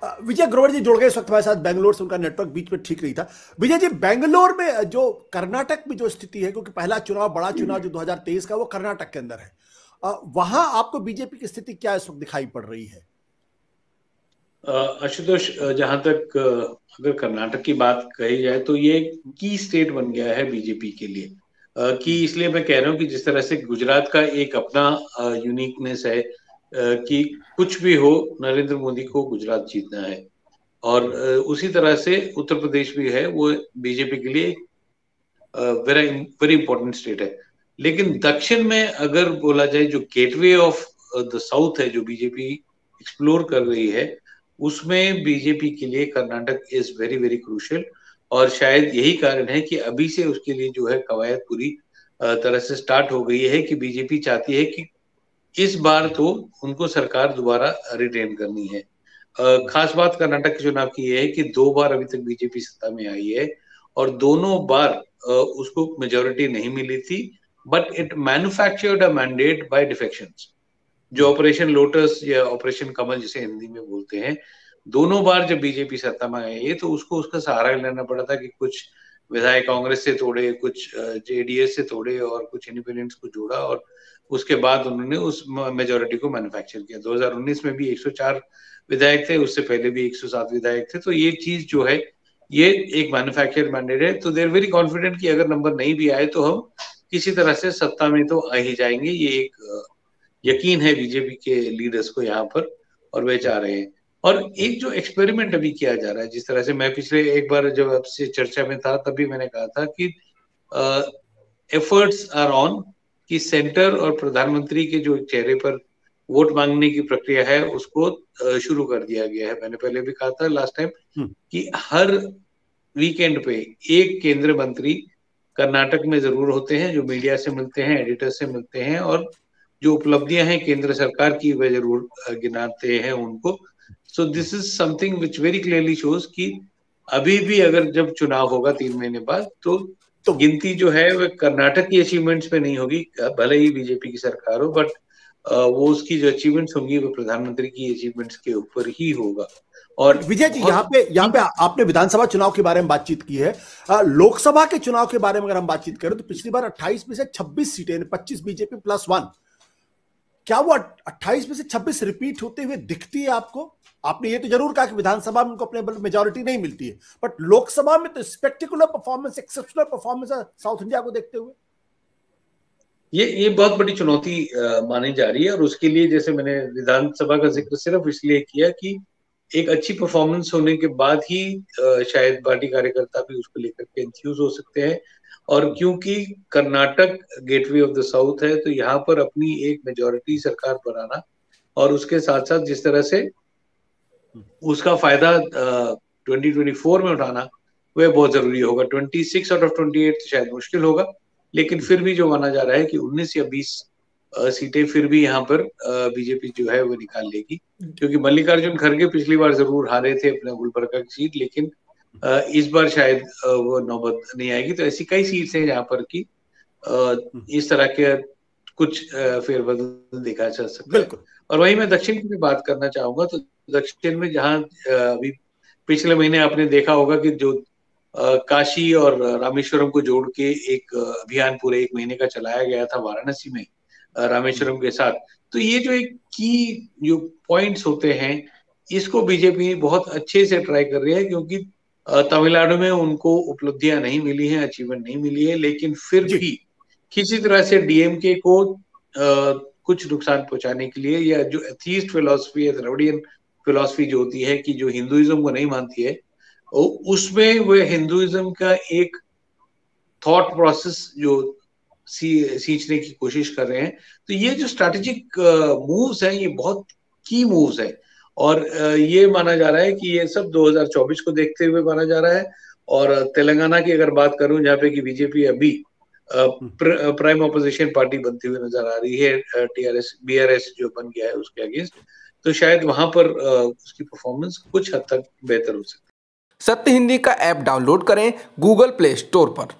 विजय ग्रोवर जी जुड़ गए इस वक्त हमारे साथ बेंगलोर से, उनका नेटवर्क बीच में ठीक नहीं था। विजय जी, बेंगलोर में जो कर्नाटक में जो स्थिति है, क्योंकि पहला चुनाव, बड़ा चुनाव जो 2023 का, वो कर्नाटक के अंदर है, वहां आपको बीजेपी की स्थिति क्या इस वक्त दिखाई पड़ रही है? आशुतोष, जहां तक अगर कर्नाटक की बात कही जाए तो ये की स्टेट बन गया है बीजेपी के लिए। की इसलिए मैं कह रहा हूँ कि जिस तरह से गुजरात का एक अपना यूनिकनेस है, कि कुछ भी हो नरेंद्र मोदी को गुजरात जीतना है, और उसी तरह से उत्तर प्रदेश भी है, वो बीजेपी के लिए वेरी वेरी इंपॉर्टेंट स्टेट है। लेकिन दक्षिण में अगर बोला जाए, जो गेटवे ऑफ द साउथ है जो बीजेपी एक्सप्लोर कर रही है, उसमें बीजेपी के लिए Karnataka is very very crucial. और शायद यही कारण है कि अभी से उसके लिए जो है कवायद पूरी तरह से स्टार्ट हो गई है, कि बीजेपी चाहती है कि इस बार तो उनको सरकार दोबारा रिटेन करनी है। खास बात कर्नाटक के चुनाव की यह है कि 2 बार अभी तक बीजेपी सत्ता में आई है, और दोनों बार उसको मेजोरिटी नहीं मिली थी, but it manufactured a mandate by defections. जो ऑपरेशन लोटस या ऑपरेशन कमल जिसे हिंदी में बोलते हैं, दोनों बार जब बीजेपी सत्ता में आई है तो उसको उसका सहारा लेना पड़ा था, कि कुछ विधायक कांग्रेस से तोड़े, कुछ जेडीएस से तोड़े, और कुछ इंडिपेंडेंट्स को जोड़ा, और उसके बाद उन्होंने उस मेजोरिटी को मैन्युफैक्चर किया। 2019 में भी 104 विधायक थे, उससे पहले भी 107 विधायक थे। तो ये चीज जो है, ये एक मैन्युफैक्चर मैंडेट है। तो देर वेरी कॉन्फिडेंट कि अगर नंबर नहीं भी आए तो हम किसी तरह से सत्ता में तो आ ही जाएंगे। ये एक यकीन है बीजेपी के लीडर्स को यहाँ पर, और वे चाह रहे हैं। और एक जो एक्सपेरिमेंट अभी किया जा रहा है, जिस तरह से मैं पिछले एक बार जब आपसे चर्चा में था तभी मैंने कहा था कि एफर्ट्स आर ऑन, कि सेंटर और प्रधानमंत्री के जो चेहरे पर वोट मांगने की प्रक्रिया है उसको शुरू कर दिया गया है। मैंने पहले भी कहा था लास्ट टाइम कि हर वीकेंड पे एक केंद्रीय मंत्री कर्नाटक में जरूर होते हैं, जो मीडिया से मिलते हैं, एडिटर से मिलते हैं, और जो उपलब्धियां हैं केंद्र सरकार की वे जरूर गिनाते हैं उनको। So this is something which very clearly shows कि अभी भी अगर जब चुनाव होगा 3 महीने बाद, तो गिनती जो है वह कर्नाटक की अचीवमेंट्स पे नहीं होगी, भले ही बीजेपी की सरकार हो, बट वो उसकी जो अचीवमेंट्स होंगी वो प्रधानमंत्री की अचीवमेंट्स के ऊपर ही होगा। और विजय जी, यहाँ पे आपने विधानसभा चुनाव के बारे में बातचीत की है। लोकसभा के चुनाव के बारे में अगर हम बातचीत करें तो पिछली बार 28 में से 26 सीटें, 25 बीजेपी +1, क्या वो 28 में से 26 रिपीट होते हुए दिखती है आपको? आपने ये तो जरूर कहा कि विधानसभा में उनको अपने मेजोरिटी नहीं मिलती है, बट लोकसभा में तो स्पेक्टिकुलर परफॉर्मेंस, एक्सेप्शनल परफॉर्मेंस है साउथ इंडिया को देखते हुए। ये बहुत बड़ी चुनौती मानी जा रही है, और उसके लिए जैसे मैंने विधानसभा का जिक्र सिर्फ इसलिए किया कि एक अच्छी परफॉर्मेंस होने के बाद ही शायद पार्टी कार्यकर्ता भी उसको लेकर के एंथ्यूज हो सकते हैं। और क्योंकि Karnataka gateway of the south है, तो यहाँ पर अपनी एक मेजोरिटी सरकार बनाना, और उसके साथ साथ जिस तरह से उसका फायदा 2024 में उठाना, वह बहुत जरूरी होगा। 26 आउट ऑफ 28 शायद मुश्किल होगा, लेकिन फिर भी जो माना जा रहा है कि 19 या 20 सीटें फिर भी यहाँ पर बीजेपी जो है वो निकाल लेगी। क्योंकि मल्लिकार्जुन खड़गे पिछली बार जरूर हारे थे अपने गुलबर्गा की सीट, लेकिन इस बार शायद वो नौबत नहीं आएगी। तो ऐसी कई सीट्स हैं जहाँ पर कि इस तरह के कुछ फेरबदल देखा जा सकता है। और वहीं मैं दक्षिण की भी बात करना चाहूंगा। तो दक्षिण में जहाँ अभी पिछले महीने आपने देखा होगा कि जो काशी और रामेश्वरम को जोड़ के एक अभियान पूरे 1 महीने का चलाया गया था वाराणसी में रामेश्वरम के साथ। तो ये जो एक की जो पॉइंट्स होते हैं, इसको बीजेपी बहुत अच्छे से ट्राई कर रही है, क्योंकि तमिलनाडु में उनको उपलब्धियां नहीं मिली हैं, अचीवमेंट नहीं मिली है, लेकिन फिर भी किसी तरह से डीएमके को कुछ नुकसान पहुंचाने के लिए, या जो एथीस्ट फिलोसफी है, द्रविडियन फिलोसफी जो होती है कि जो हिंदुइज्म को नहीं मानती है, उसमें वह हिंदुइज्म का एक थॉट प्रोसेस जो सींचने की कोशिश कर रहे हैं। तो ये जो स्ट्रैटेजिक मूव्स हैं, ये बहुत की मूव्स है, और ये माना जा रहा है कि ये सब 2024 को देखते हुए माना जा रहा है। और तेलंगाना की अगर बात करूं, जहाँ पे कि बीजेपी अभी प्राइम ऑपोजिशन पार्टी बनती हुई नजर आ रही है, टीआरएस बीआरएस जो बन गया है उसके अगेंस्ट, तो शायद वहां पर उसकी परफॉर्मेंस कुछ हद तक बेहतर हो सकती है। सत्य हिंदी का ऐप डाउनलोड करें गूगल प्ले स्टोर पर।